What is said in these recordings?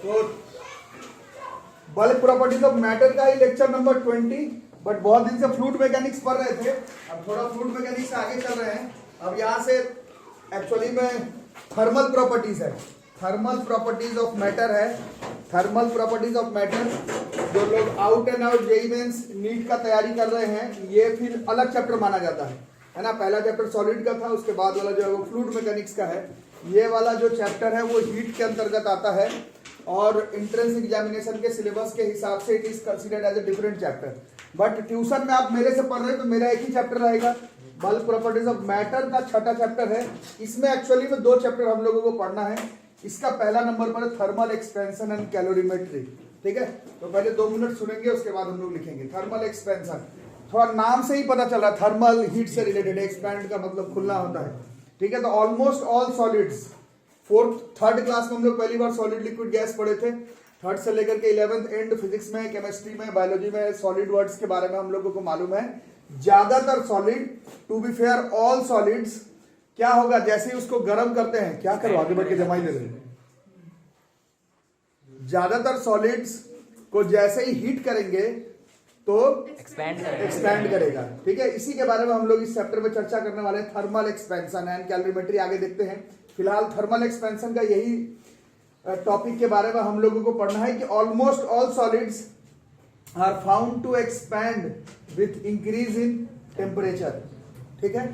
तो bulk properties of matter का ही lecture number 20, but बहुत दिन से फ्लूइड मैकेनिक्स पढ़ रहे थे, अब थोड़ा फ्लूइड मैकेनिक्स से आगे चल रहे हैं। अब यहाँ से एक्चुअली में थर्मल प्रॉपर्टीज है, थर्मल प्रॉपर्टीज ऑफ मैटर है, थर्मल प्रॉपर्टीज ऑफ मैटर। जो लोग out and out JEE Mains NEET का तैयारी कर रहे हैं, ये फिर अलग चैप्टर माना जाता है ना। पहला चैप्टर सॉलिड का था, उसके बाद वाला जो है वो फ्लूइड मैकेनिक्स का है। ये वाला जो चैप्टर है वो हीट के अंतर्गत आता है और एंट्रेंस एग्जामिनेशन के सिलेबस के हिसाब से it is considered as a different chapter. But tuition में आप मेरे से पढ़ रहे हैं तो मेरा एक ही चैप्टर रहेगा, बल्क प्रॉपर्टीज ऑफ मैटर का छठा चैप्टर है। इसमें एक्चुअली में 2 चैप्टर हम लोगों को पढ़ना है। इसका पहला नंबर पर थर्मल एक्सपेंशन एंड कैलोरीमेट्री, ठीक है। तो पहले 2 मिनट सुनेंगे, उसके बाद हम लोग लिखेंगे थर्मल एक्सपेंशन। थोड़ा नाम से ही पता चल रहा है, थर्मल हीट से रिलेटेड, एक्सपैंड का मतलब खुलना होता है, ठीक है। तो almost all solids, third class में हम लोग पहली बार सॉलिड लिक्विड गैस पढ़े थे। थर्ड से लेकर के 11th एंड फिजिक्स में, केमिस्ट्री में, बायोलॉजी में सॉलिड वर्ड्स के बारे में हम लोगों को मालूम है। ज्यादातर solid, to be fair all solids, क्या होगा जैसे ही उसको गर्म करते हैं, क्या करो आगे बढ़ के जमा ही ले रहे, ज्यादातर सॉलिड्स को जैसे ही हीट करेंगे तो एक्सपैंड करेगा, ठीक है। इसी के बारे में हम लोग इस चैप्टर में चर्चा करने वाले हैं, थर्मल एक्सपेंशन एंड कैलोरीमेट्री। आगे देखते हैं, फिलहाल थर्मल एक्सपेंशन का यही टॉपिक के बारे में हम लोगों को पढ़ना है कि almost all solids are found to expand with increase in temperature, ठीक है।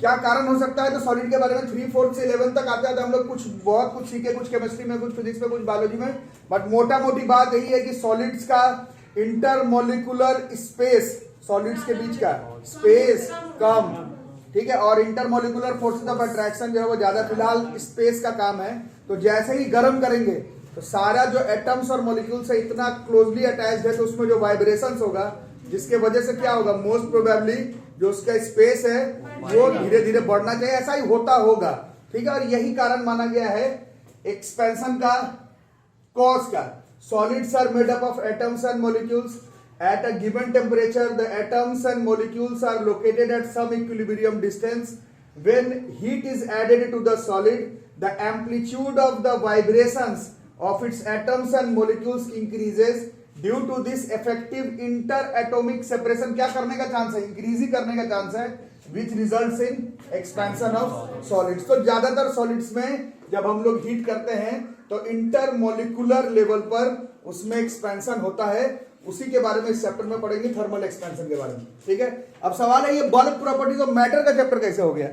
क्या कारण हो सकता है, तो सॉलिड के बारे में 3, 4 से 11 तक आते हैं हम लोग बहुत कुछ सीखे, कुछ केमिस्ट्री में, कुछ फिजिक्स में, कुछ बायोलॉजी में। बट मोटा मोटी बात यही है कि सॉलिड्स का इंटरमोलिकुलर स्पेस, सॉलिड्स के बीच का स्पेस कम, ठीक है, और इंटरमोलिकुलर फोर्सेस ऑफ अट्रैक्शन जो है वो ज्यादा। फिलहाल स्पेस का काम है, तो जैसे ही गर्म करेंगे तो सारा जो एटम्स और मॉलिक्यूल्स है इतना क्लोजली अटैच्ड है, तो उसमें जो वाइब्रेशंस होगा, जिसके वजह से क्या होगा, मोस्ट प्रोबेबली जो उसका स्पेस है वो धीरे धीरे बढ़ना चाहिए, ऐसा ही होता होगा, ठीक है। और यही कारण माना गया है एक्सपेंशन का, कॉज का। Solids are made up of atoms and molecules. At a given temperature, the atoms and molecules are located at some equilibrium distance. When heat is added to the solid, the amplitude of the vibrations of its atoms and molecules increases. Due to this effective interatomic separation, क्या करने का chance है, increase ही करने का chance है, which results in expansion of solids. तो ज्यादातर solids में जब हम लोग हीट करते हैं तो इंटरमोलिकुलर लेवल पर उसमें एक्सपेंशन होता है। उसी के बारे में इस चैप्टर में पढ़ेंगे, थर्मल एक्सपेंशन के बारे में, ठीक है। अब सवाल है, ये बल्क प्रॉपर्टीज ऑफ मैटर का चैप्टर कैसे हो गया,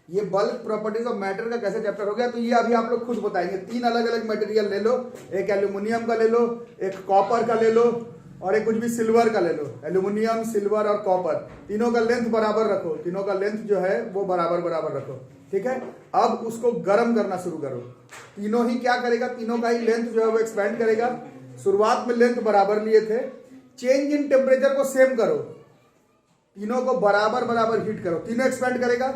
ये बल्क प्रॉपर्टीज ऑफ मैटर का कैसे चैप्टर हो गया। तो ये अभी आप लोग खुद बताएंगे। 3 अलग अलग मटेरियल ले लो, एक एल्यूमिनियम का ले लो, एक कॉपर का ले लो, और एक कुछ भी सिल्वर का ले लो। एल्यूमिनियम, सिल्वर और कॉपर, तीनों का लेंथ बराबर रखो, तीनों का लेंथ जो है वो बराबर रखो, ठीक है। अब उसको गर्म करना शुरू करो, तीनों ही क्या करेगा, तीनों का ही लेंथ जो है वो एक्सपेंड करेगा। शुरुआत में लेंथ बराबर लिए थे, चेंज इन टेम्परेचर को सेम करो, तीनों को बराबर हीट करो, तीनों एक्सपेंड करेगा,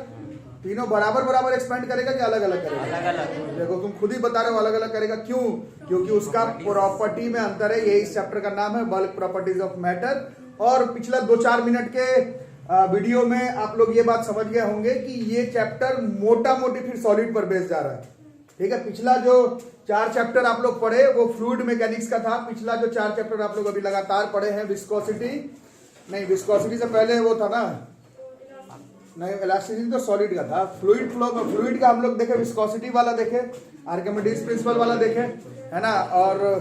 तीनों बराबर एक्सपेंड करेगा कि अलग अलग करेगा, अलग अलग। देखो तुम खुद ही बता रहे हो अलग अलग करेगा, क्यों, क्योंकि उसका प्रॉपर्टी में अंतर है। यही इस चैप्टर का नाम है, बल्क प्रॉपर्टीज ऑफ मैटर। और पिछला 2-4 मिनट के वीडियो में आप लोग ये बात समझ गए होंगे कि ये चैप्टर मोटा मोटी फिर सॉलिड पर बेस जा रहा है, ठीक है। पिछला जो 4 चैप्टर आप लोग पढ़े वो फ्लूइड मैकेनिक्स का था। पिछला जो 4 चैप्टर आप लोग अभी लगातार पढ़े हैं, विस्कोसिटी नहीं, विस्कोसिटी से पहले वो था ना, नहीं, इलास्टिसिटी तो सॉलिड का था। फ्लूइड फ्लो में फ्लूइड का हम लोग देखे, विस्कोसिटी वाला देखे, आर्किमिडीज प्रिंसिपल वाला देखे, है ना, और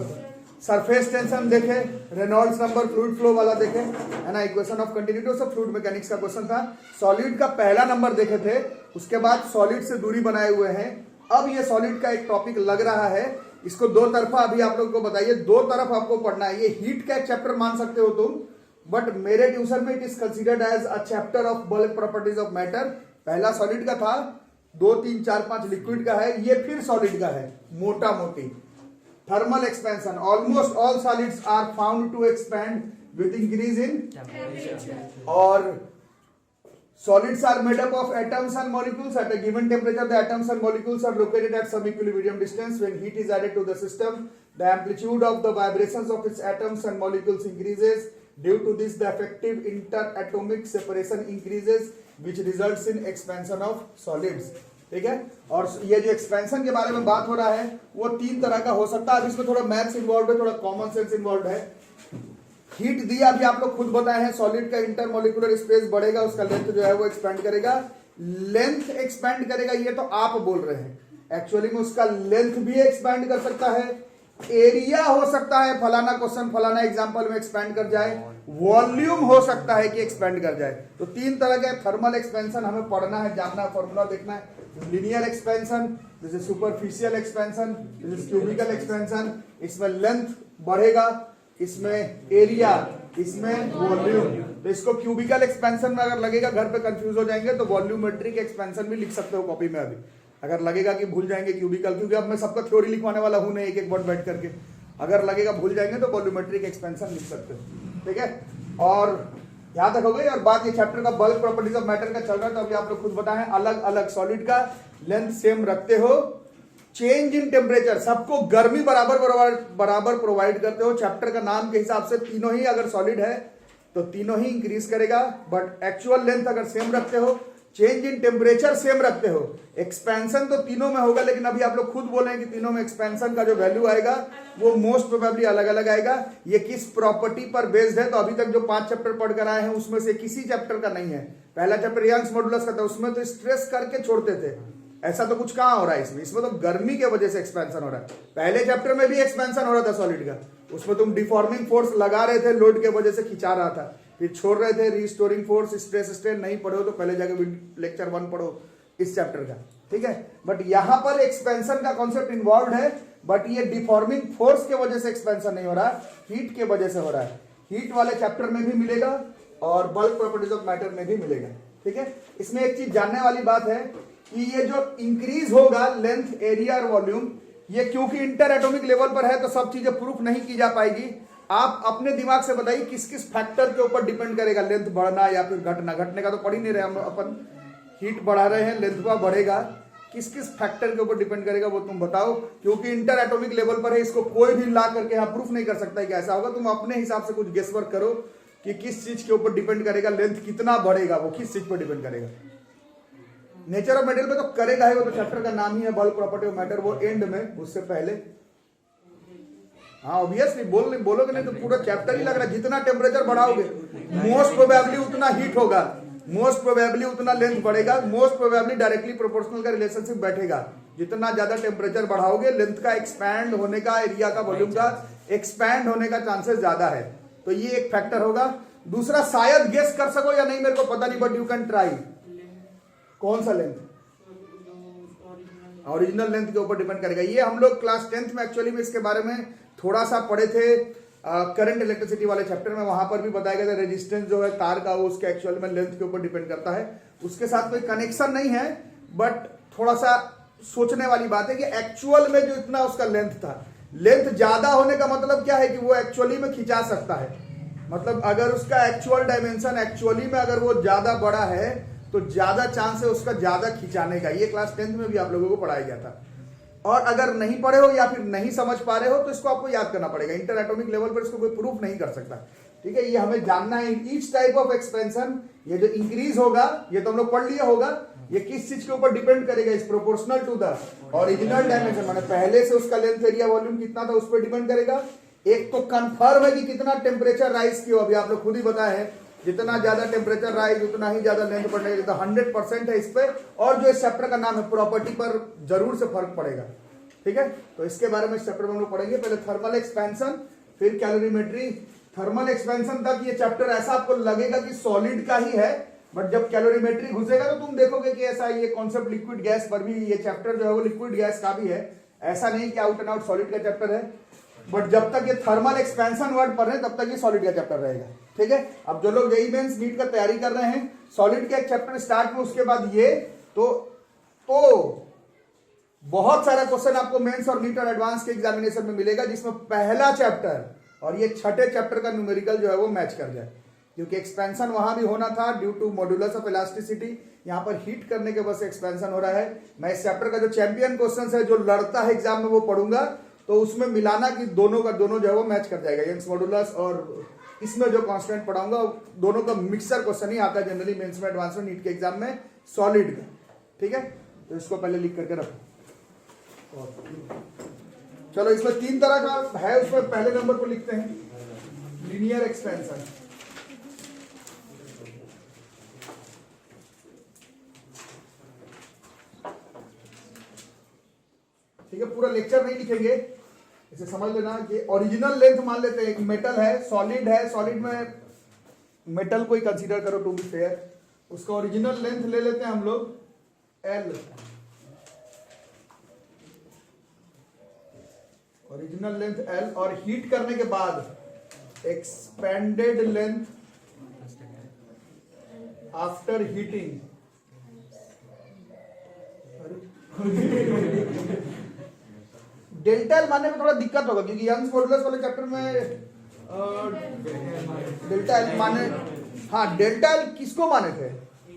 सरफेस टेंशन देखे, रेनॉल्ड्स नंबर फ्लूइड फ्लो वाला देखे, है ना, इक्वेशन ऑफ कंटिन्यूटी, सब फ्लूइड मैकेनिक्स का क्वेश्चन था। सॉलिड का पहला नंबर देखे थे, उसके बाद सॉलिड से दूरी बनाए हुए हैं। अब ये सॉलिड का एक टॉपिक लग रहा है, इसको 2 तरफा अभी आप लोग को बताइए, 2 तरफ आपको पढ़ना है। ये हीट का एक चैप्टर मान सकते हो तुम, बट मेरे ट्यूशन में it is considered as a chapter of bulk properties of matter. पहला सॉलिड का था, 2, 3, 4, 5 लिक्विड का है, ये फिर सॉलिड का है मोटा मोटी। Thermal expansion, almost all solids are found to expand with increase in temperature, और solids are made up of atoms and molecules. At a given temperature, the atoms and molecules are located at some equilibrium distance. When heat is added to the system, the amplitude of the vibrations of its atoms and molecules increases. Due to this, the effective interatomic separation increases, which results in expansion of solids. ठीक है। और ये जो expansion के बारे में बात हो रहा है वो 3 तरह का हो सकता है। अब इसमें थोड़ा मैथ्स इन्वॉल्व है, थोड़ा कॉमन सेंस इन्वॉल्व है। हीट दिया अभी आप लोग खुद बताए हैं, सॉलिड का इंटरमोलिकुलर स्पेस बढ़ेगा, उसका लेंथ जो है वो एक्सपेंड करेगा। लेंथ एक्सपेंड करेगा ये तो आप बोल रहे हैं, एक्चुअली में उसका लेंथ भी एक्सपेंड कर सकता है, एरिया हो सकता है, फलाना क्वेश्चन फलाना एग्जांपल में एक्सपेंड कर जाए, वॉल्यूम हो सकता है कि एक्सपेंड कर जाए। तो 3 तरह के थर्मल एक्सपेंशन हमें पढ़ना है, जानना है, फॉर्मूला देखना है। Linear expansion, this is superficial expansion, this is cubical expansion. इसमें लेंथ बढ़ेगा, इसमें एरिया, इसमें वॉल्यूम। तो इसको क्यूबिकल एक्सपेंशन में अगर लगेगा घर पे कंफ्यूज हो जाएंगे तो वॉल्यूमेट्रिक एक्सपेंशन भी लिख सकते हो कॉपी में। अभी अगर लगेगा कि भूल जाएंगे क्यूबिकल, क्योंकि अब मैं सबका थ्योरी लिखवाने वाला हूं नहीं एक एक वर्ड बैठ करके, अगर लगेगा भूल जाएंगे तो वॉल्यूमेट्रिक एक्सपेंशन लिख सकते हो, ठीक है। और यहां तक हो गई। और बात ये चैप्टर का बल्क प्रॉपर्टीज ऑफ मैटर का चल रहा है, तो अभी आप लोग खुद बताएं, अलग अलग सॉलिड का लेंथ सेम रखते हो, चेंज इन टेम्परेचर सबको गर्मी बराबर प्रोवाइड करते हो। चैप्टर का नाम के हिसाब से तीनों ही अगर सॉलिड है तो तीनों ही इंक्रीज करेगा, बट एक्चुअल लेंथ अगर सेम रखते हो, चेंज इन टेम्परेचर सेम रखते हो, एक्सपेंशन तो तीनों में होगा, लेकिन अभी आप लोग खुद बोले हैं कि तीनों में एक्सपेंशन का जो वैल्यू आएगा वो मोस्ट प्रोबेबली अलग अलग आएगा। ये किस प्रॉपर्टी पर बेस्ड है, तो अभी तक जो 5 चैप्टर पढ़कर आए हैं उसमें से किसी चैप्टर का नहीं है। पहला चैप्टर यंग्स मॉडुलस का था, उसमें तो स्ट्रेस करके छोड़ते थे, ऐसा तो कुछ कहां हो रहा है इसमें तो गर्मी के वजह से एक्सपेंशन हो रहा है। पहले चैप्टर में भी एक्सपेंशन हो रहा था सॉलिड का, उसमें तुम डिफॉर्मिंग फोर्स लगा रहे थे, लोड के वजह से खिंचा रहा था, फिर छोड़ रहे थे, रिस्टोरिंग फोर्स, स्ट्रेस स्ट्रेन। नहीं पढ़ो तो पहले जाके लेक्चर 1 पढ़ो इस चैप्टर का, ठीक है। बट यहां पर एक्सपेंशन का कॉन्सेप्ट इन्वॉल्व है, बट ये डिफॉर्मिंग फोर्स के वजह से एक्सपेंशन नहीं हो रहा, हीट के वजह से हो रहा है। हीट वाले चैप्टर में भी मिलेगा और बल्क प्रॉपर्टीज ऑफ मैटर में भी मिलेगा, ठीक है। इसमें एक चीज जानने वाली बात है कि ये जो इंक्रीज होगा लेंथ, एरिया और वॉल्यूम, ये क्योंकि इंटर एटॉमिक लेवल पर है तो सब चीजें प्रूफ नहीं की जा पाएगी। आप अपने दिमाग से बताइए किस किस फैक्टर के ऊपर डिपेंड करेगा लेंथ बढ़ना या फिर घटना। घटने का तो पढ़ ही नहीं रहे हम अपन, हीट बढ़ा रहे हैं, लेंथ का बढ़ेगा, किस किस फैक्टर के ऊपर डिपेंड करेगा वो तुम बताओ। क्योंकि इंटर एटॉमिक लेवल पर है, इसको कोई भी ला करके यहाँ प्रूफ नहीं कर सकता है कि ऐसा होगा। तुम अपने हिसाब से कुछ गेस वर्क करो कि किस चीज के ऊपर डिपेंड करेगा, लेंथ कितना बढ़ेगा, वो किस चीज पर डिपेंड करेगा। नेचर ऑफ मेटेरियल में तो करेगा है, वो तो चैप्टर का नाम ही है बल्क प्रॉपर्टी ऑफ मैटर, वो एंड में, उससे पहले। हाँ ऑब्वियसली बोलोगे नहीं तो पूरा चैप्टर ही लग रहा है। जितना टेम्परेचर बढ़ाओगे मोस्ट प्रोबेबली उतना हीट होगा, मोस्ट प्रोबेबली उतना लेंथ बढ़ेगा, मोस्ट प्रोबेबली डायरेक्टली प्रोपोर्शनल का रिलेशनशिप बैठेगा। जितना ज्यादा टेम्परेचर बढ़ाओगे लेंथ का एक्सपैंड होने का, एरिया का, वॉल्यूम का एक्सपैंड होने का चांसेस ज्यादा है। तो ये एक फैक्टर होगा। दूसरा शायद गेस कर सको या नहीं मेरे को पता नहीं, बट यू कैन ट्राई। कौन सा लेंथ? ओरिजिनल लेंथ के ऊपर डिपेंड करेगा। ये हम लोग क्लास 10th में एक्चुअली में इसके बारे में थोड़ा सा पढ़े थे, करंट इलेक्ट्रिसिटी वाले चैप्टर में। वहां पर भी बताया गया था रेजिस्टेंस जो है तार का वो उसके एक्चुअल में लेंथ के ऊपर डिपेंड करता है। उसके साथ कोई कनेक्शन नहीं है, बट थोड़ा सा सोचने वाली बात है कि एक्चुअल में जो इतना उसका लेंथ था, लेंथ ज्यादा होने का मतलब क्या है कि वो एक्चुअली में खिंचा सकता है। मतलब अगर उसका एक्चुअल डायमेंशन एक्चुअली में अगर वो ज्यादा बड़ा है तो ज्यादा चांस है उसका ज्यादा खिंचाने का। ये क्लास 10th में भी आप लोगों को पढ़ाया गया था। और अगर नहीं पढ़े हो या फिर नहीं समझ पा रहे हो तो इसको आपको याद करना पड़ेगा। इंटर एटॉमिक लेवल पर इसको कोई प्रूफ नहीं कर सकता, ठीक है। ये हमें जानना है। ईच टाइप ऑफ एक्सपेंशन, ये जो इंक्रीज होगा ये तो हम लोग पढ़ लिया होगा, ये किस चीज के ऊपर डिपेंड करेगा, is proportional to the original dimension, माने पहले से उसका लेंथ, एरिया, वॉल्यूम कितना था उस पर डिपेंड करेगा। एक तो कंफर्म है कि कितना टेम्परेचर राइज किया, अभी आप लोग खुद ही बताए हैं, जितना ज्यादा टेम्परेचर राइज उतना ही ज्यादा लेंथ बढ़ने का 100% है इस पे। और जो इस चैप्टर का नाम है प्रॉपर्टी पर जरूर से फर्क पड़ेगा, ठीक है। तो इसके बारे में इस चैप्टर में हम लोग पढ़ेंगे। पहले थर्मल एक्सपेंशन, फिर कैलोरीमेट्री। थर्मल एक्सपेंशन तक ये चैप्टर ऐसा आपको लगेगा कि सॉलिड का ही है, बट जब कैलोरीमेट्री घुसेगा तो तुम देखोगे कि ऐसा ये कॉन्सेप्ट लिक्विड गैस पर भी, ये चैप्टर जो है वो लिक्विड गैस का भी है, ऐसा नहीं कि आउट एंड आउट सॉलिड का चैप्टर है। बट जब तक ये थर्मल एक्सपेंशन वर्ड पढ़ रहे हैं तब तक ये सॉलिड का चैप्टर रहेगा, ठीक है। अब जो लोग जेईई मेंस नीट का तैयारी कर रहे हैं, सॉलिड का एक चैप्टर स्टार्ट में, उसके बाद ये तो बहुत सारा क्वेश्चन आपको मेंस और नीट और एडवांस के एग्जामिनेशन में मिलेगा, जिसमें पहला चैप्टर और ये छठे चैप्टर का न्यूमेरिकल जो है वो मैच कर जाए। क्योंकि एक्सपेंशन वहां भी होना था due to modulus of elasticity, यहाँ पर हीट करने के वजह से एक्सपेंशन हो रहा है। मैं इस चैप्टर का जो चैंपियन क्वेश्चन है जो लड़ता है एग्जाम में वो पढ़ूंगा, तो उसमें मिलाना कि दोनों का दोनों जो है वो मैच कर जाएगा। यंग्स मॉड्यूलस और इसमें जो कांस्टेंट पढ़ाऊंगा दोनों का मिक्सर क्वेश्चन ही आता है जनरली मेंस में, एडवांस में, नीट के एग्जाम में, सॉलिड का, ठीक है। तो इसको पहले लिख करके रखो। चलो इसमें 3 तरह का है, उसमें पहले नंबर पर लिखते हैं लीनियर एक्सपेंशन। ठीक है, पूरा लेक्चर नहीं लिखेंगे, इसे समझ लेना कि ओरिजिनल लेंथ मान लेते हैं, एक मेटल है, सॉलिड है, सॉलिड में मेटल को ही कंसीडर करो टू बी फेयर, उसका ओरिजिनल लेंथ ले लेते हैं हम लोग L, ओरिजिनल लेंथ L, और हीट करने के बाद expanded length after heating. Delta L मानने में थोड़ा दिक्कत होगा क्योंकि यंग्स मॉडुलस वाले चैप्टर में डेल्टा एल माने, हाँ डेल्टा एल किसको माने थे?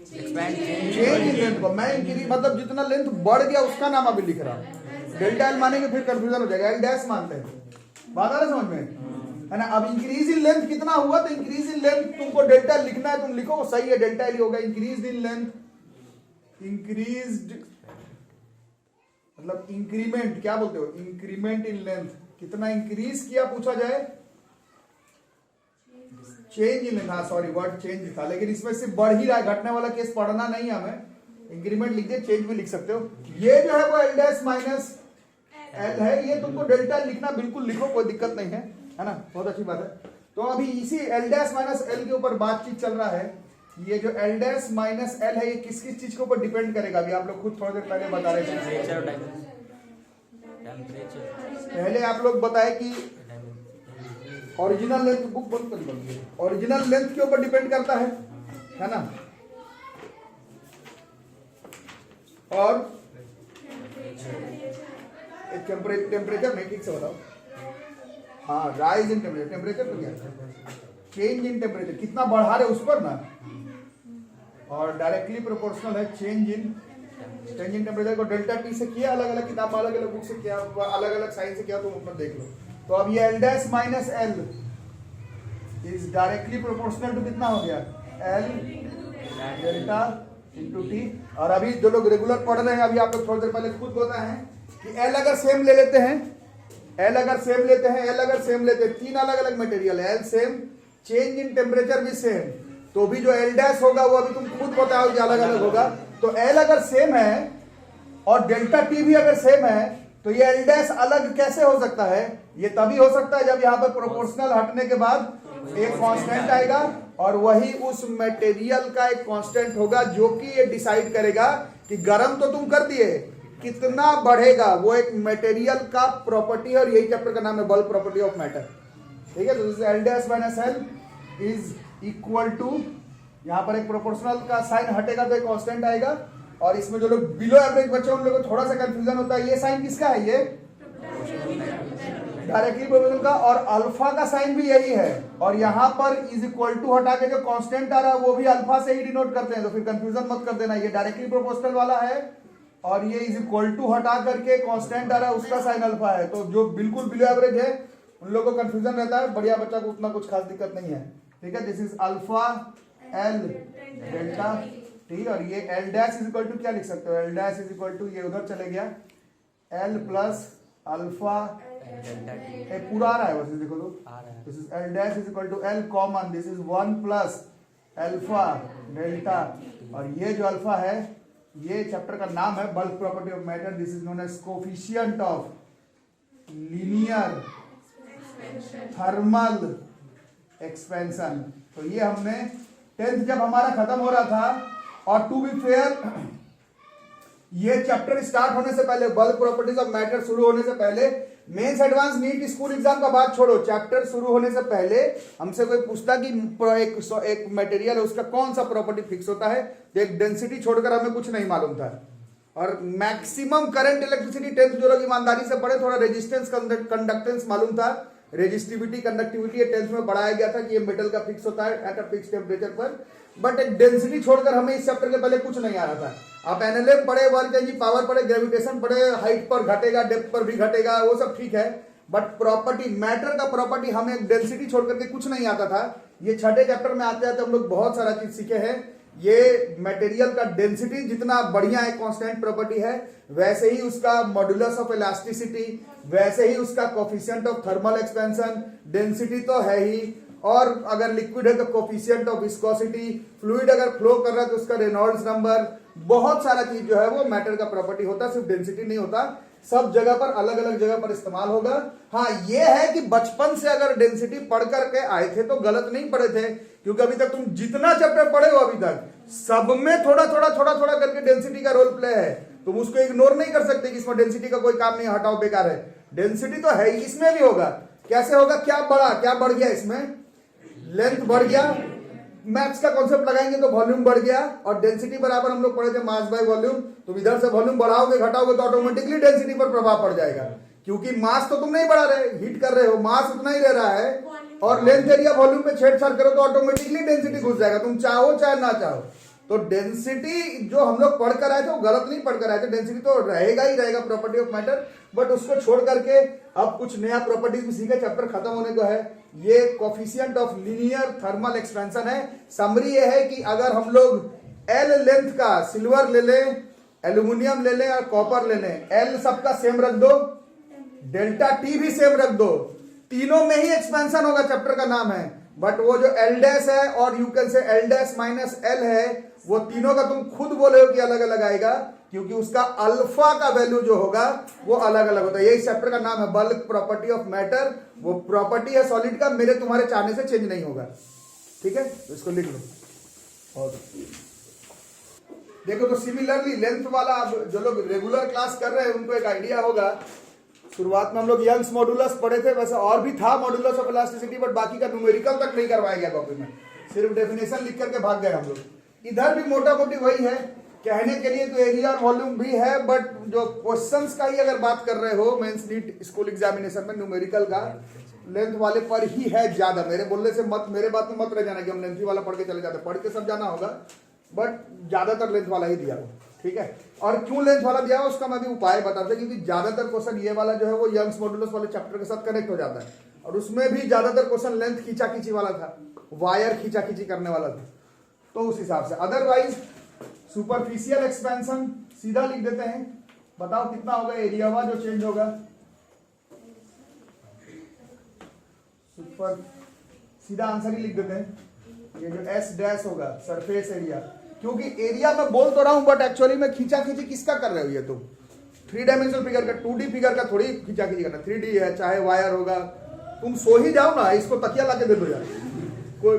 चेंज इन लेंथ को। मैं मतलब जितना लेंथ बढ़ गया उसका नाम अभी लिख रहा हूं। डेल्टा एल मानेंगे फिर कंफ्यूजन हो जाएगा, एल डैश मानते हैं, बात आ रहा समझ में है ना। अब इंक्रीज इन लेंथ कितना हुआ, तो इंक्रीज इन लेंथ तुमको डेल्टा एल लिखना है, तुम लिखो वो सही है, डेल्टा एल ही होगा। इंक्रीज इन लेंथ, इंक्रीज्ड मतलब इंक्रीमेंट, क्या बोलते हो, इंक्रीमेंट इन लेंथ, कितना इंक्रीज किया पूछा जाए, चेंज इन लेंथ, हाँ सॉरी वर्ड चेंज था, लेकिन इसमें सिर्फ बढ़ ही रहा है, घटने वाला केस पढ़ना नहीं है हमें, इंक्रीमेंट लिख दिए, चेंज भी लिख सकते हो। ये जो है वो एल डैश माइनस एल है, ये तुमको डेल्टा लिखना बिल्कुल लिखो, कोई दिक्कत नहीं है ना, बहुत अच्छी बात है। तो अभी इसी एल डैश माइनस एल के ऊपर बातचीत चल रहा है। ये जो एल डैश माइनस एल है, ये किस किस चीज के ऊपर डिपेंड करेगा, अभी आप लोग खुद थोड़ी देर पहले बता रहे थे। पहले आप लोग बताए कि ओरिजिनल लेंथ, बुक बंद कर, ओरिजिनल लेंथ के ऊपर डिपेंड करता है ना, और टेम्परेचर नहीं, ठीक से बताओ, हाँ राइज इन टेम्परेचर, टेम्परेचर तो क्या है, चेंज इन टेम्परेचर, कितना बढ़ा रहे उस पर ना, और डायरेक्टली प्रोपोर्शनल है चेंज इन टेम्परेचर को डेल्टा टी से किया, अलग अलग किताब अलग अलग बुक से किया, अलग अलग साइन से किया, तुम ऊपर देख लो। तो अब ये L dash minus L is directly proportional to कितना हो गया, एल डेल्टा इंटू टी। और अभी जो लोग रेगुलर पढ़ रहे हैं, अभी आप लोग थोड़ी देर पहले खुद बताए हैं कि एल अगर सेम ले लेते हैं, एल अगर सेम लेते हैं, एल अगर सेम लेते हैं, 3 अलग अलग मटेरियल है, L same, change in temperature भी सेम, तो भी जो एल डैश होगा वो अभी तुम खुद बताओ कि अलग अलग होगा। तो एल अगर सेम है और डेल्टा टी भी अगर सेम है, तो ये एल डैश अलग कैसे हो सकता है, ये तभी हो सकता है जब यहाँ पर प्रोपोर्शनल हटने के बाद एक कांस्टेंट आएगा, और वही उस मटेरियल का एक कांस्टेंट होगा जो कि ये डिसाइड करेगा कि गर्म तो तुम कर दिए, कितना बढ़ेगा, वो एक मटेरियल का प्रॉपर्टी है, और यही चैप्टर का नाम है बल्क प्रॉपर्टी ऑफ मैटर। ठीक है, तो L dash minus L is equal to, यहाँ पर एक प्रोपोर्शनल का साइन हटेगा तो एक कांस्टेंट आएगा, और इसमें जो लोग बिलो एवरेज बच्चे उन लोगों को थोड़ा सा कंफ्यूजन होता है, ये साइन किसका है, ये डायरेक्टली प्रोपोर्शनल का, और अल्फा का साइन भी यही है, और यहाँ पर इज इक्वल टू हटा के जो कांस्टेंट आ रहा है वो भी अल्फा से ही डिनोट करते हैं, तो फिर कंफ्यूजन मत कर देना, ये डायरेक्टली प्रोपोर्शनल वाला है, और ये इज इक्वल टू हटा करके कांस्टेंट आ रहा है उसका साइन अल्फा है। तो जो बिल्कुल बिलो एवरेज है उन लोगों को कंफ्यूजन रहता है, बढ़िया बच्चा को उतना कुछ खास दिक्कत नहीं है। ठीक है, this is alpha L delta T, और ये L dash is equal to क्या लिख सकते हो, L dash is equal to, ये उधर चले गया, एल प्लस अल्फा, पूरा आ रहा है वैसे देखो तो, this is L dash is equal to L common, this is 1 plus alpha delta, और ये जो अल्फा है ये चैप्टर का नाम है bulk property of matter, this is known as coefficient of linear thermal expansion. तो ये हमने 10th जब हमारा खत्म हो रहा था, और टू बी फेयर ये चैप्टर स्टार्ट होने से पहले, बल्क प्रॉपर्टीज ऑफ मैटर शुरू होने से पहले, mains advance NEET school exam का बात छोड़ो, चैप्टर शुरू होने से पहले हमसे कोई पूछता कि एक मटेरियल है उसका कौन सा प्रॉपर्टी फिक्स होता है, तो एक डेंसिटी छोड़कर हमें कुछ नहीं मालूम था, और मैक्सिमम करंट इलेक्ट्रिसिटी 10th जो लोग ईमानदारी से पढ़े, थोड़ा रेजिस्टेंस कंडक्टेंस मालूम था, रेजिस्टिविटी कंडक्टिविटी 10th में पढ़ाया गया था कि ये मेटल का फिक्स होता है एट अ फिक्स टेम्परेचर पर, बट एक डेंसिटी छोड़कर हमें इस चैप्टर के पहले कुछ नहीं आ रहा था। आप एनएलएम पढ़े, वर्क एनर्जी पावर पढ़े, ग्रेविटेशन पढ़े, हाइट पर घटेगा, डेप्थ पर भी घटेगा, वो सब ठीक है, बट प्रॉपर्टी, मैटर का प्रॉपर्टी हमें डेंसिटी छोड़ करके कुछ नहीं आता था। ये 6ठे चैप्टर में आते आते हम लोग बहुत सारा चीज सीखे हैं, ये मटेरियल का डेंसिटी जितना बढ़िया एक कांस्टेंट प्रॉपर्टी है, वैसे ही उसका मॉड्यूलस ऑफ इलास्टिसिटी, वैसे ही उसका coefficient of thermal expansion, density तो है ही, और अगर लिक्विड है तो कोफिशिएंट ऑफ विस्कोसिटी, फ्लूइड अगर फ्लो कर रहा है तो उसका रेनॉल्ड्स नंबर, बहुत सारा चीज जो है वो मैटर का प्रॉपर्टी होता है, सिर्फ डेंसिटी नहीं होता। सब जगह पर अलग अलग जगह पर इस्तेमाल होगा। हाँ ये है कि बचपन से अगर डेंसिटी पढ़ करके आए थे तो गलत नहीं पढ़े थे, क्योंकि अभी तक तुम जितना चैप्टर पढ़े हो अभी तक सब में थोड़ा थोड़ा करके डेंसिटी का रोल प्ले है। तुम उसको इग्नोर नहीं कर सकते कि इसमें डेंसिटी का कोई काम नहीं, हटाओ बेकार है। डेंसिटी तो है ही, इसमें भी होगा। कैसे होगा? क्या बढ़ गया इसमें? लेंथ बढ़ गया, मैथ्स का कॉन्सेप्ट लगाएंगे तो वॉल्यूम बढ़ गया, और डेंसिटी बराबर हम लोग पढ़े थे मास बाय वॉल्यूम। तुम इधर से वॉल्यूम बढ़ाओगे घटाओगे तो ऑटोमेटिकली डेंसिटी पर प्रभाव पड़ जाएगा, क्योंकि मास तो तुम नहीं बढ़ा रहे, हीट कर रहे हो, मास उतना ही रह रहा है, और लेंथ एरिया वॉल्यूम में छेड़छाड़ करो तो ऑटोमेटिकली डेंसिटी घुस जाएगा, तुम चाहो चाहे ना चाहो। तो डेंसिटी जो हम लोग पढ़ कर आए थे वो गलत नहीं पढ़ कर आए थे, डेंसिटी तो रहेगा ही रहेगा प्रॉपर्टी ऑफ मैटर, बट उसको छोड़ करके अब कुछ नया प्रॉपर्टीज भी सीखे, चैप्टर खत्म होने को है। ये coefficient of linear thermal expansion है। समरी ये है कि अगर हम लोग एल लेंथ का सिल्वर ले लें, एल्यूमिनियम ले लें और कॉपर ले लें, एल सबका सेम रख दो, डेल्टा टी भी सेम रख दो, तीनों में ही एक्सपेंशन होगा, चैप्टर का नाम है। बट वो जो एल डैश है और you can say L dash minus L है, वो तीनों का तुम खुद बोले हो कि अलग अलग आएगा, क्योंकि उसका अल्फा का वैल्यू जो होगा वो अलग अलग होता है। यही चैप्टर का नाम है बल्क प्रॉपर्टी ऑफ मैटर। वो प्रॉपर्टी है सॉलिड का, मेरे तुम्हारे चाहने से चेंज नहीं होगा। ठीक है, तो इसको लिख लो। और देखो तो सिमिलरली लेंथ वाला, अब जो लोग रेगुलर क्लास कर रहे हैं उनको एक आइडिया होगा। शुरुआत में हम लोग यंग्स मॉड्यूलस पढ़े थे, वैसे और भी था मॉड्यूलस ऑफ इलास्टिसिटी, बट बाकी का न्यूमेरिकल तक नहीं करवाया गया कॉपी में, सिर्फ डेफिनेशन लिख करके भाग गए हम लोग। इधर भी मोटा मोटी वही है, कहने के लिए तो एरिया और वॉल्यूम भी है, बट जो क्वेश्चंस का ही अगर बात कर रहे हो मेंस नीट स्कूल एग्जामिनेशन में, न्यूमेरिकल का लेंथ वाले पर ही है ज्यादा। मेरे बोलने से मत, मेरे बात में मत रह जाना कि हम लेंथ वाला पढ़ के चले जाते, पढ़ के सब जाना होगा, बट ज्यादातर लेंथ वाला ही दिया हो। ठीक है, और क्यों लेंथ वाला दिया हो उसका मैं भी उपाय बताता, क्योंकि ज्यादातर क्वेश्चन ये वाला जो है वो यंग्स मॉड्यूलस वाले चैप्टर के साथ कनेक्ट हो जाता है, और उसमें भी ज्यादातर क्वेश्चन लेंथ खींचा वाला था, वायर खींचा करने वाला था, तो उस हिसाब से। अदरवाइज सुपरफिशियल एक्सपेंशन सीधा लिख देते हैं। बताओ कितना होगा एरिया हुआ जो चेंज होगा? सुपर सीधा आंसर ही लिख देते हैं, ये जो एस डैश होगा सरफेस एरिया, क्योंकि एरिया में बोल तो रहा हूं बट एक्चुअली में खींचा किसका कर रहे हो? ये तुम 3 डायमेंशनल फिगर का, 2D फिगर का थोड़ी खींचा करना, 3D है, चाहे वायर होगा। तुम सो ही जाओ ना, इसको तकिया ला के दे दो यार, कोई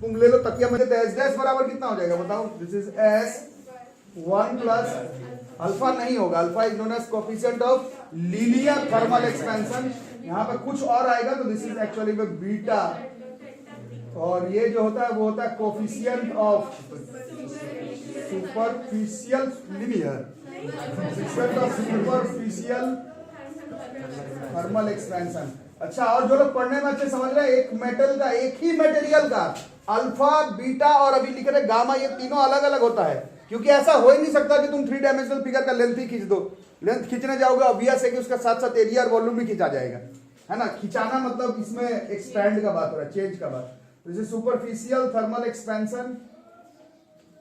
तुम ले लो तकिया में, एस डैश बराबर कितना हो जाएगा बताओ? This is S 1 plus alpha नहीं होगा, alpha is known as coefficient of linear thermal expansion. यहाँ पे कुछ और आएगा तो दिस इज एक्चुअली में बीटा, और ये जो होता है वो होता है coefficient of superficial linear, coefficient of superficial thermal expansion. अच्छा, और जो लोग पढ़ने में अच्छे समझ रहे हैं, एक मेटल का, एक ही मटेरियल का अल्फा, बीटा और अभी लिख रहे गामा, ये तीनों अलग अलग होता है, क्योंकि ऐसा हो ही नहीं सकता कि तुम 3 डायमेंशनल फिगर का लेंथ ही खींच दो। लेंथ खींचने जाओगे ऑब्वियस है कि उसका साथ साथ एरिया और वॉल्यूम भी खींचा जाएगा, है ना। खिंचाना मतलब इसमें एक्सपैंड का बात हो रहा है, चेंज का बात। जैसे सुपरफिशियल थर्मल एक्सपेंशन,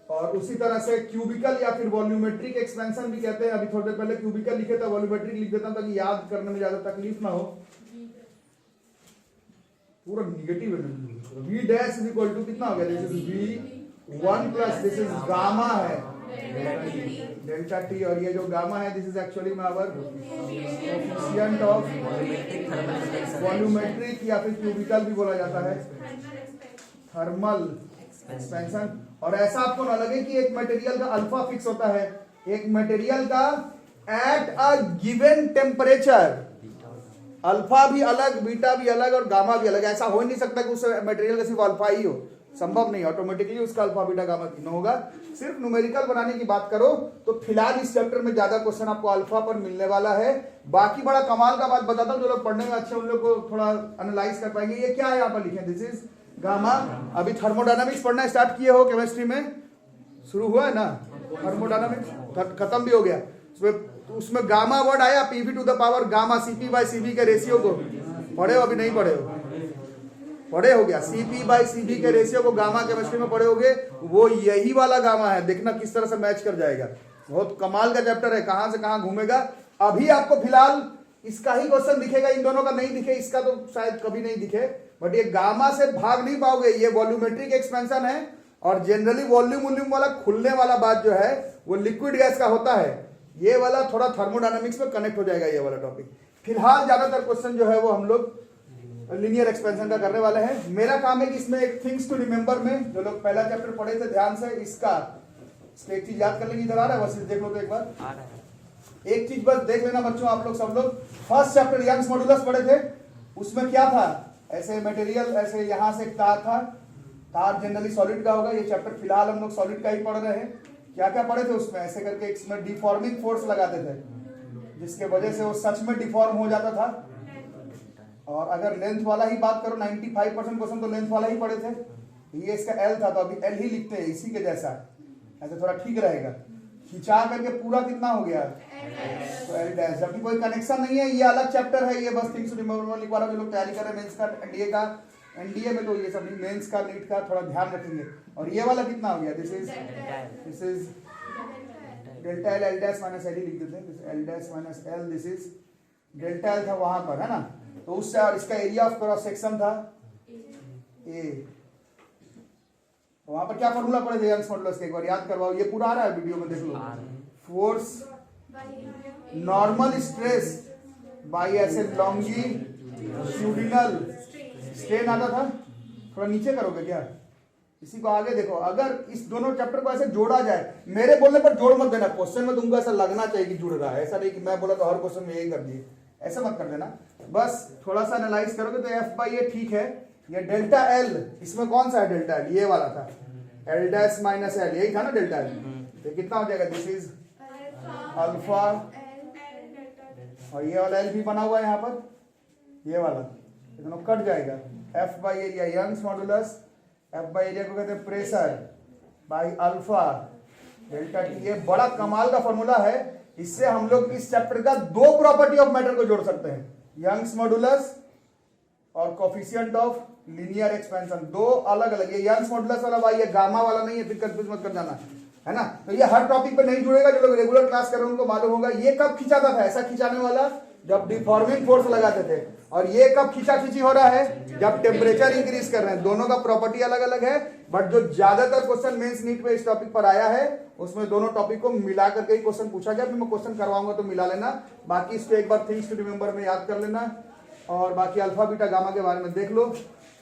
और उसी तरह से क्यूबिकल या फिर वॉल्यूमेट्रिक एक्सपेंशन भी कहते हैं। अभी थोड़ी देर पहले क्यूबिकल लिखे था, वॉल्यूमेट्रिक लिख देता हूं ताकि याद करने में ज्यादा तकलीफ ना हो। पूरा निगेटिव है। V dash is equal to कितना हो गया? This is V 1 plus this is gamma है डेल्टा टी, और ये जो गामा है दिस इज एक्चुअली में आवर कोफिशिएंट ऑफ वॉल्यूमेट्रिक या फिर क्यूबिकल भी बोला जाता है थर्मल एक्सपेंशन। और ऐसा आपको ना लगे कि एक मटेरियल का अल्फा फिक्स होता है, एक मटेरियल का at a given temperature alpha भी अलग, बीटा भी अलग और गामा भी अलग। ऐसा हो ही नहीं सकता कि उस मटेरियल का सिर्फ अल्फा ही हो, संभव नहीं। ऑटोमेटिकली उसका अल्फा बीटा गामा तीनों होगा। सिर्फ न्यूमेरिकल बनाने की बात करो तो फिलहाल इस चैप्टर में ज्यादा क्वेश्चन आपको अल्फा पर मिलने वाला है। बाकी बड़ा कमाल का बात बताता हूं, जो लोग पढ़ने में अच्छे उन लोग को थोड़ा एनालाइज कर पाएंगे। ये क्या है यहाँ पर लिखे, दिस इज गामा। अभी थर्मोडायनामिक्स पढ़ना स्टार्ट किए हो, केमिस्ट्री में शुरू हुआ है ना, थर्मोडायनामिक्स खत्म भी हो गया। उसमें गामा वर्ड आया, PV to the power gamma, CP by CV के रेशियो को पढ़े हो? अभी नहीं पढ़े हो? पढ़े हो गया, CP/CV के रेशियो को गामा केमिस्ट्री में पढ़े होगे, वो यही वाला गामा है। देखना किस तरह से मैच कर जाएगा, बहुत कमाल का चैप्टर है, कहां से कहां घूमेगा। अभी आपको फिलहाल इसका ही क्वेश्चन दिखेगा, इन दोनों का नहीं दिखे, इसका तो शायद कभी नहीं दिखे, बट ये गामा से भाग नहीं पाओगे। ये वॉल्यूमेट्रिक एक्सपेंशन है और जनरली वॉल्यूम वाला खुलने वाला बात जो है वो लिक्विड गैस का होता है। ये वाला थोड़ा थर्मोडायनामिक्स में कनेक्ट हो जाएगा ये वाला टॉपिक। फिलहाल ज्यादातर क्वेश्चन जो है वो हम लोग लीनियर एक्सपेंशन का करने वाले हैं। मेरा काम है कि इसमें एक थिंग्स टू रिमेंबर में जो लोग पहला चैप्टर पढ़े थे ध्यान से इसका एक चीज याद कर लेंगे। इधर आ रहा है, बस देख लो तो एक बार, एक चीज बस देख लेना बच्चों आप लोग सब लोग। फर्स्ट चैप्टर यंग्स मॉडुलस पढ़े थे, उसमें क्या था, ऐसे मटेरियल, ऐसे यहां से एक तार था, तार जनरली सॉलिड का होगा। ये चैप्टर फिलहाल हम लोग सॉलिड का ही पढ़ रहे हैं। क्या क्या पढ़े थे उसमें, ऐसे करके इसमें डिफॉर्मिंग फोर्स लगाते थे जिसके वजह से वो सच में डिफॉर्म हो जाता था। और अगर लेंथ वाला ही बात करो 95% क्वेश्चन तो लेंथ वाला ही पढ़े थे। ये इसका एल था तो अभी एल ही लिखते हैं इसी के जैसा, ऐसे थोड़ा ठीक रहेगा। खिंचा करके पूरा कितना हो गया तो एल डैश, जबकि कोई कनेक्शन नहीं है, ये अलग चैप्टर है। ये बस थिंग्स टू रिमेंबर लिखवा रहा हूं, जो लोग तैयारी कर रहे हैं मेंस का, एनडीए का, एनडीए में तो ये सब नहीं, मेंस का, नीट का थोड़ा ध्यान रखेंगे। और ये वाला कितना हो गया, this is delta L, L dash minus L ही लिख देते हैं, L dash minus L, this is delta L था वहां पर, है ना। तो उससे और इसका एरिया ऑफ क्रॉस सेक्शन था ए। वहां पर क्या फॉर्मूला पड़े थे यंग्स मॉडुलस के, एक बार याद करवाओ। ये पूरा आ रहा है वीडियो में, देख लो। फोर्स नॉर्मल स्ट्रेस बाई ऐसे लॉन्गिट्यूडिनल स्ट्रेन आता था। थोड़ा नीचे करोगे क्या, इसी को आगे देखो। अगर इस दोनों चैप्टर को ऐसे जोड़ा जाए, मेरे बोलने पर जोड़ मत देना, क्वेश्चन में तुमको ऐसा लगना चाहिए कि जुड़ रहा है, ऐसा नहीं कि मैं बोला तो हर क्वेश्चन में यही कर दिए, ऐसा मत कर देना। बस थोड़ा सा एनालाइज करोगे तो एफ बाई ए ठीक है। ये डेल्टा एल, इसमें कौन सा है डेल्टा एल, ये वाला था, एल डैश माइनस एल, यही था ना डेल्टा एल। तो कितना हो जाएगा, दिस इज अल्फा, और ये वाला एल भी बना हुआ है यहाँ पर, ये वाला दोनों कट जाएगा। F by area Young's modulus, F by area को कहते हैं pressure by alpha delta T. ये बड़ा कमाल का फॉर्मूला है, इससे हम लोग इस चैप्टर का दो प्रॉपर्टी ऑफ मैटर को जोड़ सकते हैं, यंग्स मॉडुलस और कोफिशिएंट ऑफ लीनियर एक्सपेंशन। दो अलग अलग, ये यंग्स मॉडुलस वाला भाई, ये गामा वाला नहीं है, फिर कंफ्यूज मत कर जाना, है ना। तो ये हर टॉपिक पे नहीं जुड़ेगा, जो लोग रेगुलर क्लास कर रहे हैं उनको मालूम होगा। ये कब खिंचाता था, ऐसा खिंचाने वाला जब डिफॉर्मिंग फोर्स लगाते थे, और ये कब खींचा खींची हो रहा है, जब टेम्परेचर इंक्रीज कर रहे हैं। दोनों का प्रॉपर्टी अलग अलग है, बट जो ज्यादातर क्वेश्चन मेंस नीट में इस टॉपिक पर आया है उसमें दोनों टॉपिक को मिला करके ही क्वेश्चन पूछा गया। फिर मैं क्वेश्चन करवाऊंगा तो मिला लेना, बाकी इसको एक बार थिंग्स टू रिमेंबर में याद कर लेना, और बाकी अल्फा बीटा गामा के बारे में देख लो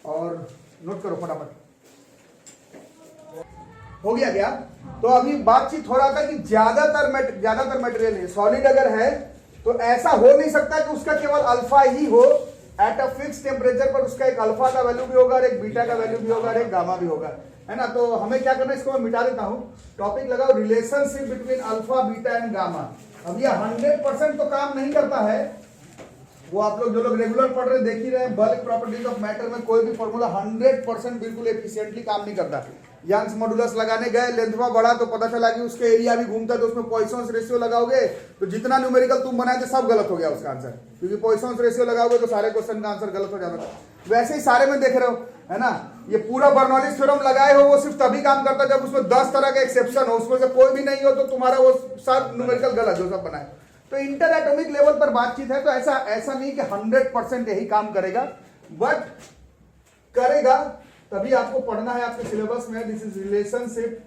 और नोट करो फटाफट। हो गया क्या? तो अभी बातचीत हो रहा था कि ज्यादातर मटेरियल है सॉलिड अगर है तो ऐसा हो नहीं सकता कि उसका केवल अल्फा ही हो। एट अ फिक्स टेम्परेचर पर उसका एक अल्फा का वैल्यू भी होगा और एक बीटा का वैल्यू भी होगा और एक गामा भी होगा, है ना। तो हमें क्या करना है, इसको मैं मिटा देता हूं। टॉपिक लगाओ relationship between alpha beta and gamma. अब ये 100% तो काम नहीं करता है, वो आप लोग जो लोग रेगुलर पढ़ रहे देख ही रहे हैं। बल्क प्रॉपर्टीज ऑफ मैटर में कोई भी फॉर्मूला 100% बिल्कुल एफिशिएंटली काम नहीं करता। यंग्स मॉडुलस लगाने गए, लेंथवा बढ़ा तो पता चला कि उसके एरिया भी घूमता है, तो उसमें पॉइसंस रेशियो लगाओगे तो जितना न्यूमेरिकल तुम बनाए थे सब गलत हो गया उसका आंसर, क्योंकि पॉइसंस रेशियो लगाओगे तो सारे क्वेश्चन का आंसर गलत हो जाता था। वैसे ही सारे में देख रहे हो, है ना। ये पूरा बर्नौलीज थ्योरम लगाए हो वो सिर्फ तभी काम करता है जब उसमें 10 तरह के एक्सेप्शन हो, उसमें से कोई भी नहीं हो तो तुम्हारा वो सब न्यूमेरिकल गलत जो सब बनाए। तो इंटर एटॉमिक लेवल पर बातचीत है, तो ऐसा नहीं कि 100% यही काम करेगा, बट करेगा। तभी आपको पढ़ना है आपके सिलेबस में, this is relationship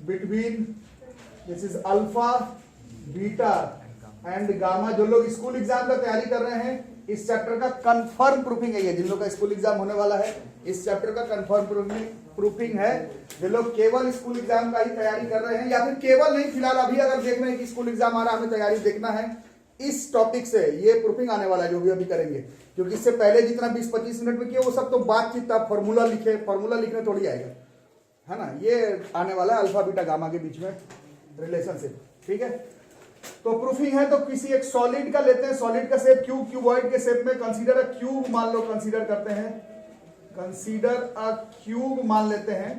between this is alpha beta and gamma. जो लोग स्कूल एग्जाम का तैयारी कर रहे हैं, इस चैप्टर का कंफर्म प्रूफिंग है ये। जिन लोग का स्कूल एग्जाम होने वाला है, इस चैप्टर का कंफर्म प्रूफिंग है। जो लोग केवल स्कूल एग्जाम का ही तैयारी कर रहे हैं, या फिर केवल नहीं, फिलहाल अभी अगर देख रहे हैं कि स्कूल एग्जाम आ रहा है, हमें तैयारी देखना है इस टॉपिक से, ये प्रूफिंग आने वाला है जो भी अभी करेंगे। क्योंकि इससे पहले जितना 20-25 मिनट में किया वो सब तो बातचीत था, फॉर्मूला लिखने थोड़ी आएगा, है ना। ये आने वाला है अल्फा बीटा गामा के बीच में रिलेशनशिप, ठीक है। तो प्रूफिंग है तो किसी एक सॉलिड का लेते हैं, सॉलिड का शेप क्यूब, क्यूबॉइड के शेप में कंसीडर अ क्यूब मान लो, कंसीडर करते हैं, कंसीडर अ क्यूब मान लेते हैं,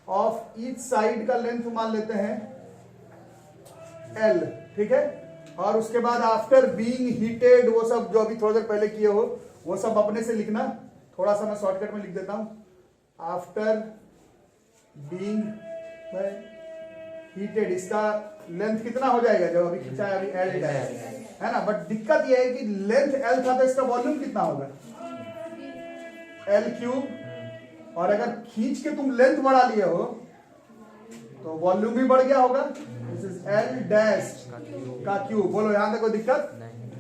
ऑफ ईच साइड का लेंथ मान लेते हैं L, ठीक है। और उसके बाद आफ्टर बीइंग हीटेड, वो सब जो अभी थोड़ी देर पहले किए हो वो सब अपने से लिखना। थोड़ा सा मैं शॉर्टकट में लिख देता हूं, आफ्टर बीइंग हीटेड, इसका लेंथ कितना हो जाएगा जो अभी खींचा है, अभी एल है ना। बट दिक्कत यह है कि लेंथ एल था तो इसका वॉल्यूम कितना होगा, एल क्यूब, और अगर खींच के तुम लेंथ बढ़ा लिए हो तो वॉल्यूम भी बढ़ गया होगा। दिस इज एल डैश का क्यूब। बोलो यहां तक कोई दिक्कत?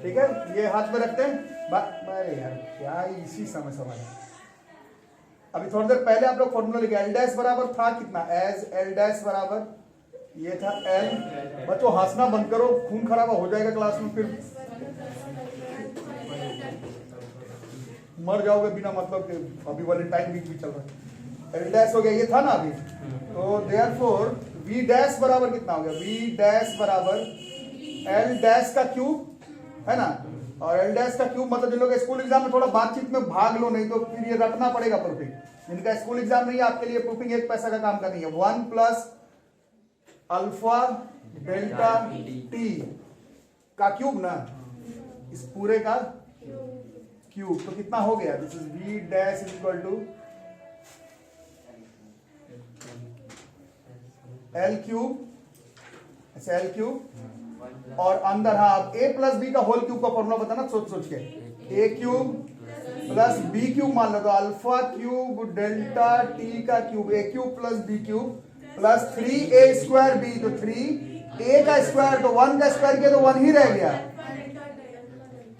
ठीक है, ये हाथ में रखते हैं। अरे यार क्या इसी समय सवाल है। अभी थोड़ी देर पहले आप लोग फॉर्मूला लिखे, एल डैश बराबर था कितना, एज एल डैश बराबर ये था एल। बच्चों हंसना बंद करो, खून खराबा हो जाएगा क्लास में, फिर मर जाओगे बिना मतलब के। अभी वैलेंटाइन वीक भी चल रहा है, एल डैश हो गया, ये था ना अभी। तो देयरफॉर वी डैश बराबर कितना हो गया, वी डैश बराबर एल डैश का क्यूब, है ना। और एल डैश का क्यूब मतलब जिन लोग स्कूल एग्जाम में थोड़ा बातचीत में भाग लो, नहीं तो फिर ये रटना पड़ेगा प्रूफिंग। जिनका स्कूल एग्जाम नहीं है आपके लिए प्रूफिंग एक पैसा का काम करनी है। 1 प्लस अल्फा डेल्टा टी का क्यूब ना, इस पूरे का क्यूब। तो कितना हो गया, this is V dash is equal to L cube, ऐसे एल क्यूब, और अंदर हाँ अब ए प्लस बी का होल क्यूब का फॉर्मूला बताना सोच सोच के, A cube plus B cube मान लो तो अल्फा क्यूब डेल्टा टी का cube, A cube plus B cube plus 3a square B, तो 3a का स्क्वायर तो 1 का स्क्वायर किया तो 1 ही रह गया,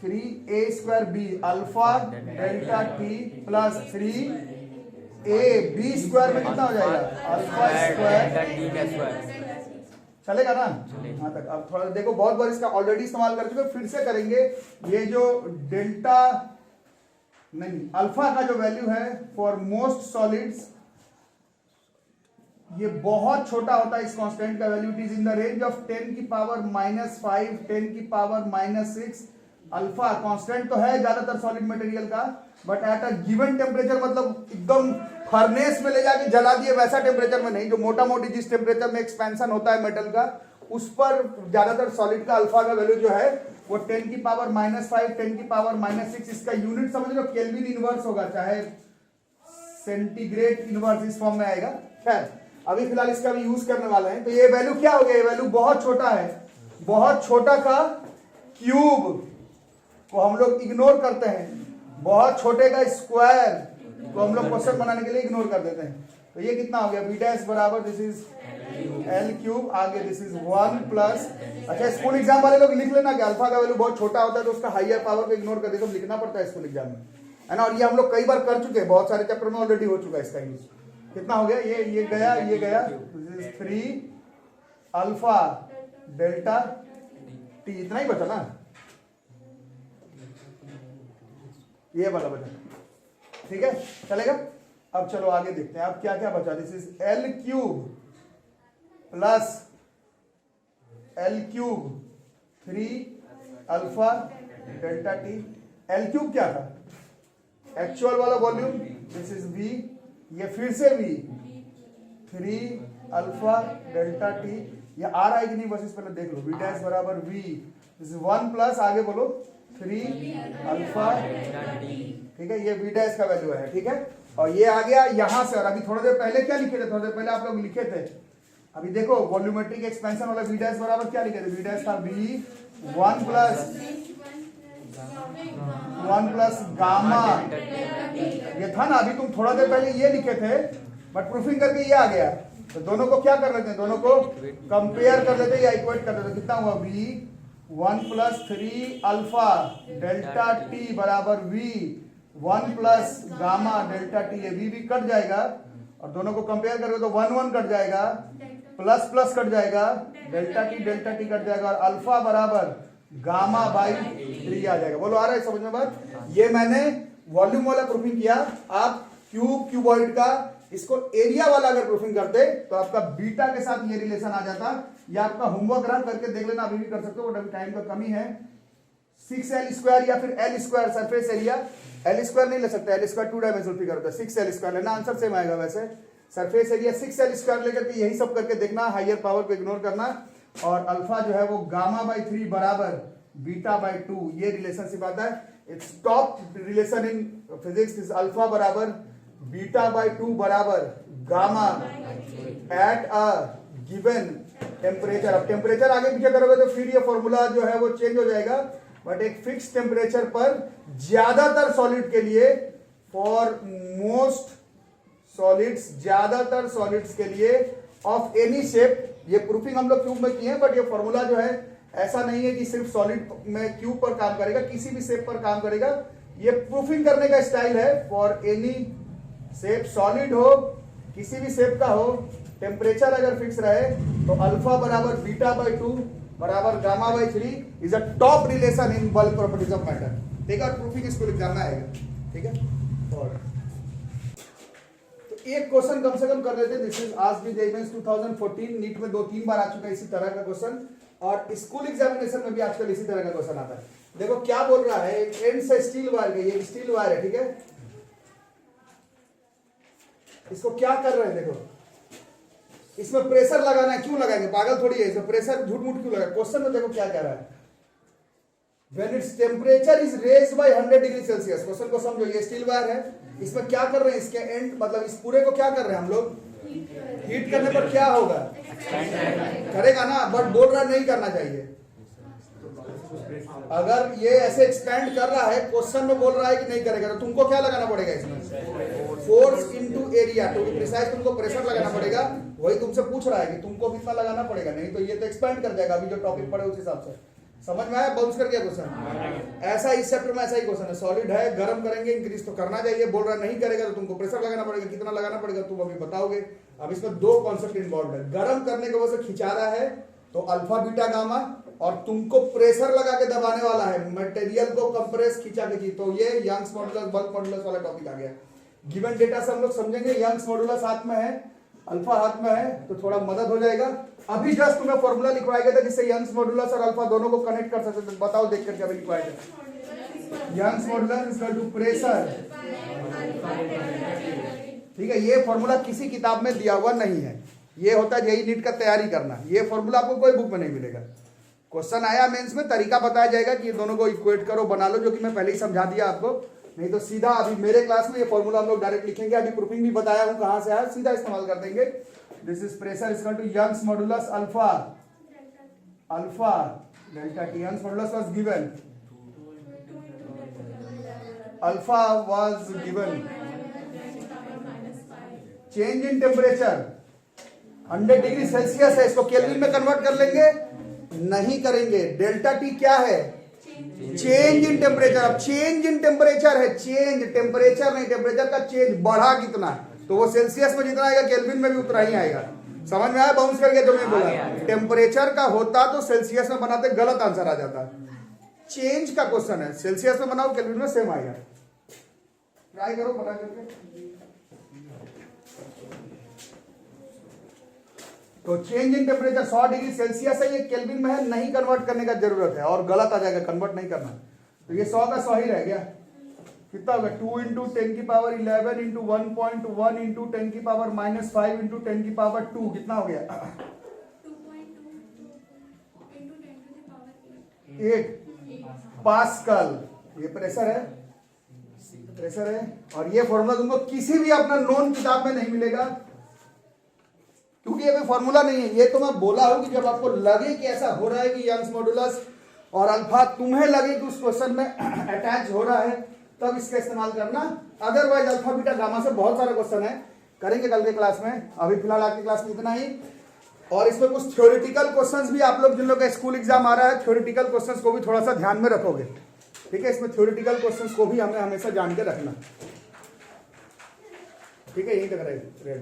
3a square B alpha delta T plus 3a B square में कितना हो जाएगा, अल्फा स्क्वायर। चलेगा ना यहाँ तक? अब थोड़ा देखो, बहुत बार इसका ऑलरेडी इस्तेमाल कर चुके, फिर से करेंगे। ये जो डेल्टा नहीं अल्फा का जो वैल्यू है फॉर मोस्ट सॉलिड्स, ये बहुत छोटा होता है। इस कांस्टेंट का value it is in the range of 10 की पावर -5 10 की पावर -6। अल्फा कांस्टेंट तो है ज्यादातर सॉलिड मटेरियल का, but at a given temperature, मतलब एकदम फर्नेस में ले जाके जला दिए वैसा टेम्परेचर में नहीं, जो मोटा मोटी जिस टेम्परेचर में एक्सपेंशन होता है मेटल का, उस पर ज्यादातर सॉलिड का अल्फा का वैल्यू जो है वो 10 की पावर -5 10 की पावर -6। इसका यूनिट समझ लो केल्विन इनवर्स होगा, चाहे सेंटीग्रेड इनवर्स इस फॉर्म में आएगा। खैर अभी फिलहाल इसका भी यूज करने वाले हैं। तो ये वैल्यू क्या हो गया, ये वैल्यू बहुत छोटा है। बहुत छोटा का क्यूब को हम लोग इग्नोर करते हैं, बहुत छोटे का स्क्वायर को हम लोग क्वेश्चन बनाने के लिए इग्नोर कर देते हैं। तो ये कितना हो गया, बी डैश बराबर दिस इज एल क्यूब, आगे दिस इज 1 प्लस। अच्छा स्कूल एग्जाम वाले लोग लिख लेना कि अल्फा का वैल्यू बहुत छोटा होता है तो उसका हायर पावर को इग्नोर कर देते, तो लिखना पड़ता है स्कूल एग्जाम में, है ना। और ये हम लोग कई बार कर चुके हैं, बहुत सारे चैप्टर में ऑलरेडी हो चुका है इसका यूज। कितना हो गया, ये गया 3 अल्फा डेल्टा टी, इतना ही बचा ना, ये वाला बचा, ठीक है चलेगा। अब चलो आगे देखते हैं अब क्या क्या बचा। This is L cube plus L cube 3 alpha delta T. L cube क्या था, एक्चुअल वाला वॉल्यूम, दिस इज वी, ये फिर से वी 3 अल्फा डेल्टा टी। ये आ रहा है कि नहीं बस इस पहले देख लो, वी डैश बराबर वी, दिस इज 1 प्लस आगे बोलो 3 अल्फा, ठीक है, ये वी डैश का वैल्यू है, ठीक है। और ये आ गया यहां से। और अभी थोड़ी देर पहले क्या लिखे थे, थोड़ी देर पहले आप लोग लिखे थे, अभी देखो वॉल्यूमेट्रिक एक्सपेंशन वाला वी डैश बराबर क्या लिखे थे, वी डैश था वी 1 प्लस गामा, ये था ना। अभी तुम थोड़ा देर पहले ये लिखे थे, बट प्रूफिंग करके ये आ गया। तो दोनों को क्या कर लेते हैं, दोनों को कंपेयर कर लेते हैं या इक्वेट कर लेते हैं। कितना हुआ, V 1 plus 3 alpha delta T बराबर V 1 plus gamma delta T. ये वी कट जाएगा और दोनों को कंपेयर करोगे तो 1 1 कट जाएगा, प्लस प्लस कट जाएगा, डेल्टा टी कट जाएगा, और अल्फा बराबर गामा बाई 3 आ जाएगा। बोलो आ रहा है समझ में बात? ये मैंने वॉल्यूम वाला प्रूफिंग किया। आप क्यूबॉइड का इसको एरिया वाला अगर प्रूफिंग करते तो आपका बीटा के साथ ये रिलेशन आ जाता। ये आपका होमवर्क रहा, करके देख लेना, अभी भी कर सकते हो, बट अभी टाइम का कमी है। 6l स्क्वायर या फिर l square surface area, l square नहीं ले सकते, l स्क्वायर 2 डायमेंशनल फिगर होता है, 6l स्क्वायर लेना, आंसर सेम आएगा। वैसे सरफेस एरिया 6l स्क्वायर लेकर के यही सब करके देखना, हायर पावर को इग्नोर करना, और अल्फा जो है वो गामा बाई 3 बराबर बीटा बाई 2, ये रिलेशनशिप आता है। Its top relation in physics is alpha बराबर बीटा बाई 2 बराबर gamma at a given temperature. अब टेम्परेचर आगे पीछे करोगे तो फिर ये फॉर्मूला जो है वो चेंज हो जाएगा, बट एक फिक्स टेम्परेचर पर ज्यादातर सॉलिड के लिए, फॉर मोस्ट सॉलिड्स, ज्यादातर सॉलिड्स के लिए ऑफ एनी शेप। ये प्रूफिंग हम लोग क्यूब में किए हैं, बट ये फॉर्मूला जो है ऐसा नहीं है कि सिर्फ सॉलिड में क्यूब पर काम करेगा, किसी भी शेप पर काम करेगा। ये प्रूफिंग करने का स्टाइल है। फॉर एनी शेप, सॉलिड हो किसी भी शेप का हो, टेम्परेचर अगर फिक्स रहे तो अल्फा बराबर बीटा बाई 2 बराबर gamma by 3 is a top relation in bulk properties of matter. ठीक है, और प्रूफिंग इसको एग्जाम में आएगा। ठीक है, और तो एक क्वेश्चन कम से कम कर लेते हैं। दिस इज आज भी 2014 नीट में 2-3 बार आ चुका है इसी तरह का क्वेश्चन, और स्कूल एग्जामिनेशन में भी आजकल इसी तरह का क्वेश्चन आता है। देखो क्या बोल रहा है, एक एंड से स्टील वायर का, ये स्टील वायर है, ठीक है, इसको क्या कर रहे हैं, देखो इसमें प्रेशर लगाना है। क्यों लगाएंगे, पागल थोड़ी है, इसमें प्रेशर झूठ मूठ क्यों लगा। क्वेश्चन में देखो क्या कह रहा है, when its temperature is raised bye 100 degree Celsius. Question को समझो, ये स्टील वायर है, इसमें क्या कर रहे हैं, इसके एंड मतलब इस पूरे को क्या कर रहे हैं हम लोग, हीट करने पर क्या होगा, करेगा ना, बट बोल रहा नहीं करना चाहिए। अगर ये ऐसे एक्सपेंड कर रहा है, क्वेश्चन में बोल रहा है कि नहीं करेगा, तो तुमको क्या लगाना पड़ेगा इसमें, force into area, to be precise तुमको प्रेशर लगाना पड़ेगा। वही तुमसे पूछ रहा है कि तुमको कितना लगाना पड़ेगा, नहीं तो ये तो एक्सपेंड कर जाएगा। अभी जो टॉपिक पढ़े उस हिसाब से समझ में आया, बाउंस कर गया क्वेश्चन। ऐसा इस चैप्टर में ऐसा ही क्वेश्चन है, सॉलिड है, गर्म करेंगे, इंक्रीज तो करना चाहिए, बोल रहा नहीं करेगा तो तुमको प्रेशर लगाना पड़ेगा। कितना लगाना पड़ेगा तुम अभी बताओगे। अब इसमें दो कॉन्सेप्ट इन्वॉल्व है, गर्म करने की वजह से खिंचा रहा है तो अल्फा बीटा गामा, और तुमको प्रेशर लगा के दबाने वाला है, मटेरियल को कंप्रेस खींचा के, तो ये यंग्स मॉडुलस बल्क मॉडुलस वाला टॉपिक आ गया। गिवन डेटा से हम लोग समझेंगे, यंग्स मॉडुलस हाथ में है, अल्फा हाथ में है, तो थोड़ा मदद हो जाएगा। अभी जस्ट तुम्हें फॉर्मूला लिखवाया गया था जिससे यंग्स मॉडुलस और अल्फा दोनों को कनेक्ट कर सकते थे। बताओ देख करके अभी लिखवाया गया, Young's modulus is equal to pressure. ठीक है, ये फॉर्मूला किसी किताब में दिया हुआ नहीं है, ये होता है यही नीट का तैयारी करना। ये फॉर्मूला आपको कोई बुक में नहीं मिलेगा। क्वेश्चन आया मेंस में, तरीका बताया जाएगा कि ये दोनों को इक्वेट करो, बना लो, जो कि मैं पहले ही समझा दिया आपको। नहीं तो सीधा अभी मेरे क्लास में ये फॉर्मूला हम लोग डायरेक्ट लिखेंगे। अभी प्रूफिंग भी बताया हूं कहां से आया, सीधा इस्तेमाल कर देंगे। This is pressure is equal to Young's modulus alpha, alpha delta T. Young's modulus was given, alpha was given, change in temperature 100 degree Celsius है, इसको केल्विन में कन्वर्ट कर लेंगे, नहीं करेंगे। डेल्टा टी क्या है, चेंज इन टेम्परेचर। अब चेंज इन टेम्परेचर है, चेंज टेम्परेचर नहीं, टेम्परेचर का चेंज बढ़ा कितना, तो वो सेल्सियस में जितना आएगा केल्विन में भी उतना ही आएगा। समझ में आया, बाउंस करके जो मैं बोला, टेम्परेचर का होता तो सेल्सियस में बनाते, गलत आंसर आ जाता। चेंज का क्वेश्चन है, सेल्सियस में बनाओ केल्विन में सेम आएगा। ट्राई करो पता करके। तो change in temperature 100 degree Celsius है, ये केल्विन में है, नहीं कन्वर्ट करने का जरूरत है, और गलत आ जाएगा, कन्वर्ट नहीं करना। तो ये 100 का 100 ही रह गया। कितना होगा, 2 इंटू 10 की पावर 11 इंटू 1.1 इंटू 10 की पावर -5 इंटू 10 की पावर 2, कितना हो गया 8 पास्कल। ये प्रेशर है, प्रेशर है, और ये फॉर्मूला तुमको किसी भी अपना नॉन किताब में नहीं मिलेगा, क्योंकि ये कोई फॉर्मूला नहीं है। ये तो मैं बोला हूं कि जब आपको लगे कि ऐसा हो रहा है कि यंग्स मॉडुलस और अल्फा तुम्हें लगे कि उस क्वेश्चन में अटैच हो रहा है, तब इसका इस्तेमाल करना। अदरवाइज अल्फा बीटा गामा से बहुत सारे क्वेश्चन है, करेंगे कल के क्लास में। अभी फिलहाल आज की क्लास में इतना ही, और इसमें कुछ थ्योरेटिकल क्वेश्चंस भी आप लोग, जिन लोग का स्कूल एग्जाम आ रहा है, थ्योरेटिकल क्वेश्चंस को भी थोड़ा सा ध्यान में रखोगे। ठीक है, इसमें थ्योरेटिकल क्वेश्चंस को भी हमें हमेशा जान के रखना। ठीक है, यही तक रहेगा।